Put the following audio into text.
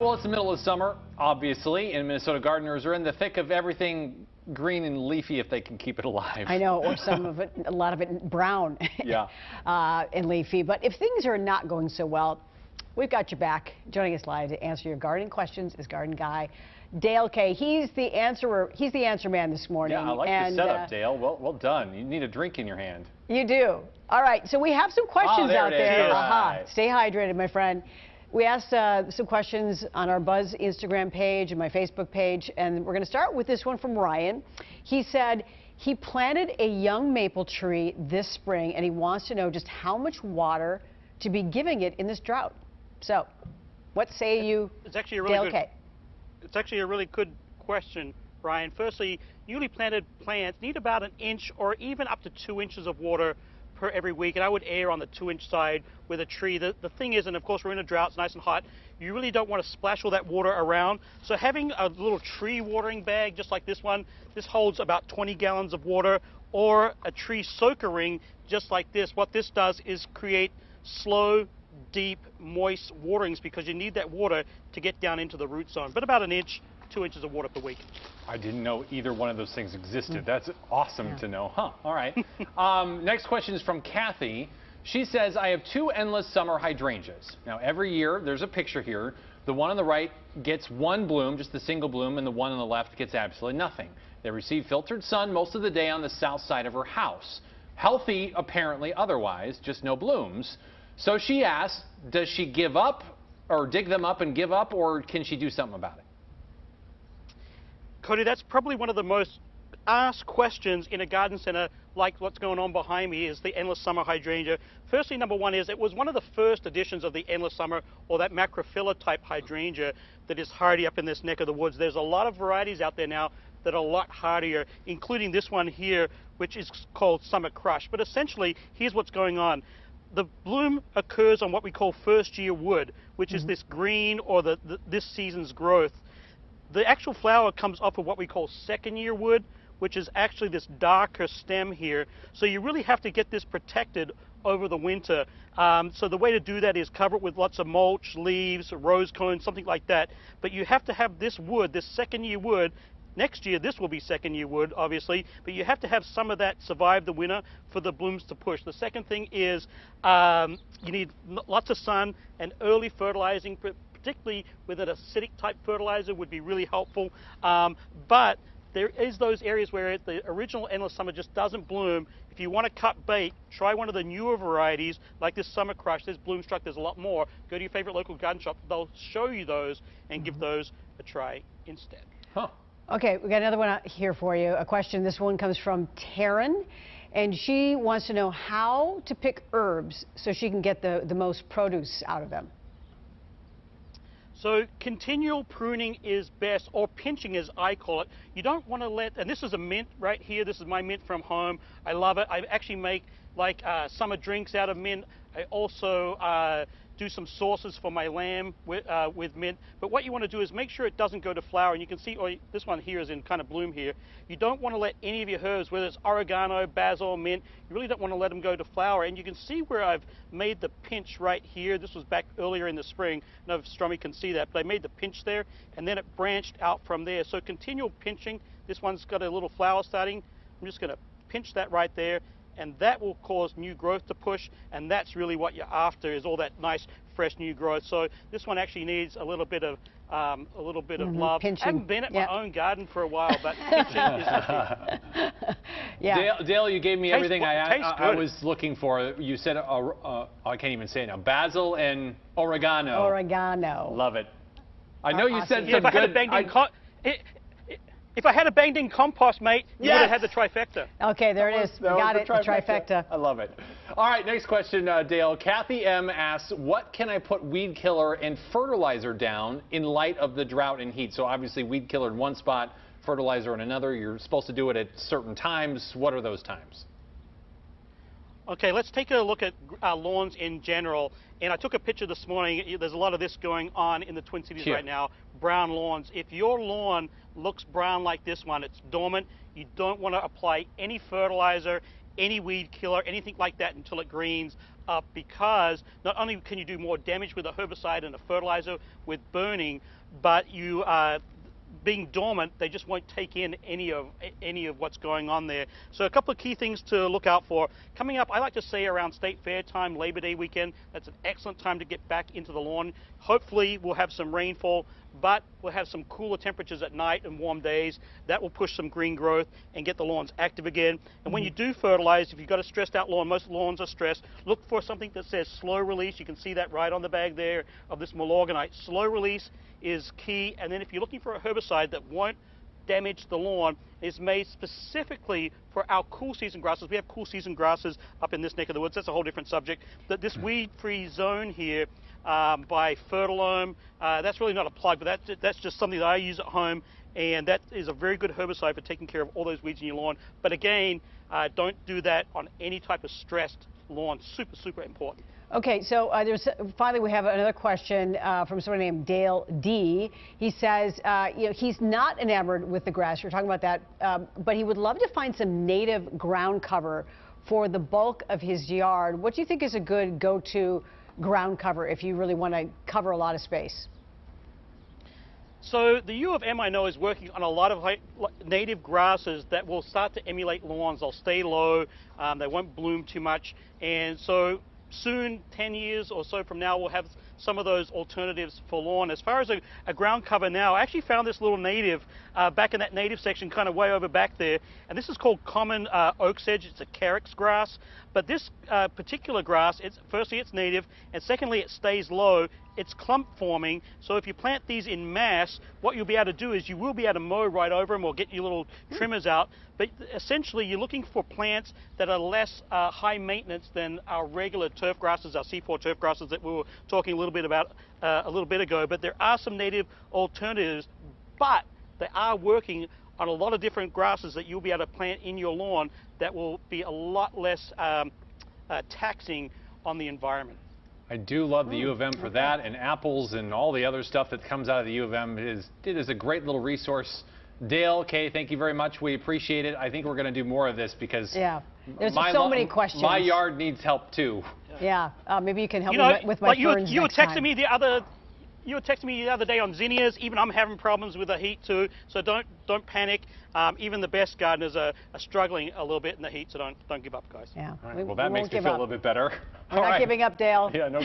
Well, it's the middle of summer, obviously, and Minnesota gardeners are in the thick of everything green and leafy if they can keep it alive. I know, or some of it, a lot of it brown Yeah. and leafy. But if things are not going so well, we've got your back. Joining us live to answer your gardening questions is garden guy Dale Kay. He's the answer man this morning. Yeah, I like the setup, Dale. Well done. You need a drink in your hand. You do. All right, so we have some questions out there. Right. Stay hydrated, my friend. We asked some questions on our Buzz Instagram page and my Facebook page, and we're going to start with this one from Ryan. He said he planted a young maple tree this spring, and he wants to know just how much water to be giving it in this drought. So, what say you, It's actually a really Dale Kay? It's actually a really good question, Brian. Firstly, newly planted plants need about 1 inch or even up to 2 inches of water per every week, and I would err on the 2-inch side with a tree. The thing is, and of course we're in a drought, it's nice and hot, you really don't want to splash all that water around. So having a little tree watering bag just like this one, this holds about 20 gallons of water, or a tree soaker ring just like this. What this does is create slow, deep, moist waterings because you need that water to get down into the root zone. But about 1 inch, 2 inches of water per week. I didn't know either one of those things existed. That's awesome to know. Huh, all right. Next question is from Kathy. She says, I have 2 endless summer hydrangeas. Now, every year, there's a picture here. The one on the right gets 1 bloom, just a single bloom, and the one on the left gets absolutely nothing. They receive filtered sun most of the day on the south side of her house. Healthy, apparently, otherwise, just no blooms. So she asks, does she give up, or dig them up and give up, or can she do something about it? Cody, that's probably one of the most asked questions in a garden center, like what's going on behind me is the endless summer hydrangea. Firstly, number one is it was one of the first editions of the endless summer, or that macrophylla type hydrangea that is hardy up in this neck of the woods. There's a lot of varieties out there now that are a lot hardier, including this one here, which is called Summer Crush. But essentially, here's what's going on. The bloom occurs on what we call first year wood, which is this green or this season's growth. The actual flower comes off of what we call second year wood, which is actually this darker stem here. So you really have to get this protected over the winter. So the way to do that is cover it with lots of mulch, leaves, rose cones, something like that. But you have to have this wood, this second year wood. Next year, this will be second year wood, obviously, but you have to have some of that survive the winter for the blooms to push. The second thing is you need lots of sun, and early fertilizing, particularly with an acidic type fertilizer, would be really helpful. But there is those areas where the original endless summer just doesn't bloom. If you want to cut bait, try one of the newer varieties like this Summer Crush. There's Bloomstruck, there's a lot more. Go to your favorite local garden shop. They'll show you those and give those a try instead. Huh. Okay, we got another one out here for you. A question. This one comes from Taryn, and she wants to know how to pick herbs so she can get the most produce out of them. So continual pruning is best, or pinching as I call it. You don't want to let, and this is a mint right here. This is my mint from home. I love it. I actually make like summer drinks out of mint. I also do some sauces for my lamb with mint. But what you want to do is make sure it doesn't go to flower. And you can see, this one here is in kind of bloom here. You don't want to let any of your herbs, whether it's oregano, basil, mint, you really don't want to let them go to flower. And you can see where I've made the pinch right here. This was back earlier in the spring. I don't know if Strummy can see that, but I made the pinch there, and then it branched out from there. So continual pinching. This one's got a little flower starting. I'm just going to pinch that right there, and that will cause new growth to push, and that's really what you're after, is all that nice fresh new growth. So this one actually needs a little bit of love. Pinching. I haven't been at my own garden for a while, but pinching is the thing. Yeah. Dale, you gave me everything I was looking for. You said, I can't even say it now, basil and oregano. Oregano. Love it. I know you said yeah, some good... If I had a banged-in compost, mate, you would have had the trifecta. Okay, there it is. We got it, the trifecta. I love it. All right, next question, Dale. Kathy M. asks, what can I put weed killer and fertilizer down in light of the drought and heat? So obviously weed killer in one spot, fertilizer in another. You're supposed to do it at certain times. What are those times? Okay, let's take a look at lawns in general. And I took a picture this morning. There's a lot of this going on in the Twin Cities right now, brown lawns. If your lawn looks brown like this one, it's dormant. You don't want to apply any fertilizer, any weed killer, anything like that until it greens. up, because not only can you do more damage with a herbicide and a fertilizer with burning, but you being dormant, they just won't take in any of what's going on there. So a couple of key things to look out for. Coming up, I like to say around State Fair time, Labor Day weekend, that's an excellent time to get back into the lawn. Hopefully we'll have some rainfall, but we'll have some cooler temperatures at night and warm days. That will push some green growth and get the lawns active again. And when you do fertilize, if you've got a stressed out lawn, most lawns are stressed, look for something that says slow release. You can see that right on the bag there of this Milorganite. Slow release is key. And then if you're looking for a herbicide that won't damage the lawn, is made specifically for our cool season grasses. We have cool season grasses up in this neck of the woods. That's a whole different subject. That this weed-free zone here by Fertilome, that's really not a plug, but that's just something that I use at home, and that is a very good herbicide for taking care of all those weeds in your lawn. But again, don't do that on any type of stressed lawn. Super, super important. Okay, so finally we have another question from someone named Dale D. He says, he's not enamored with the grass. You're talking about that, but he would love to find some native ground cover for the bulk of his yard. What do you think is a good go-to ground cover if you really want to cover a lot of space? So the U of M, I know, is working on a lot of native grasses that will start to emulate lawns. They'll stay low, they won't bloom too much, and so soon, 10 years or so from now, we'll have some of those alternatives for lawn. As far as a ground cover now, I actually found this little native back in that native section, kind of way over back there, and this is called common oak sedge. It's a carex grass, but this particular grass, firstly it's native, and secondly it stays low. It's clump forming, so if you plant these in mass, what you'll be able to do is you will be able to mow right over them or get your little trimmers out, but essentially you're looking for plants that are less high maintenance than our regular turf grasses, our C4 turf grasses that we were talking a little bit about a little bit ago. But there are some native alternatives, but they are working on a lot of different grasses that you'll be able to plant in your lawn that will be a lot less taxing on the environment. I do love the U of M for that, and apples and all the other stuff that comes out of the U of M. It is a great little resource. Dale, Kay, thank you very much. We appreciate it. I think we're going to do more of this because there's so many questions. My yard needs help too. Yeah, maybe you can help me with my ferns you were next texting time. me the other. You were texting me the other day on zinnias. Even I'm having problems with the heat too. So don't panic. Even the best gardeners are struggling a little bit in the heat. So don't give up, guys. Yeah. All right. Well, that makes me feel a little bit better. We're not giving up, Dale. Yeah, no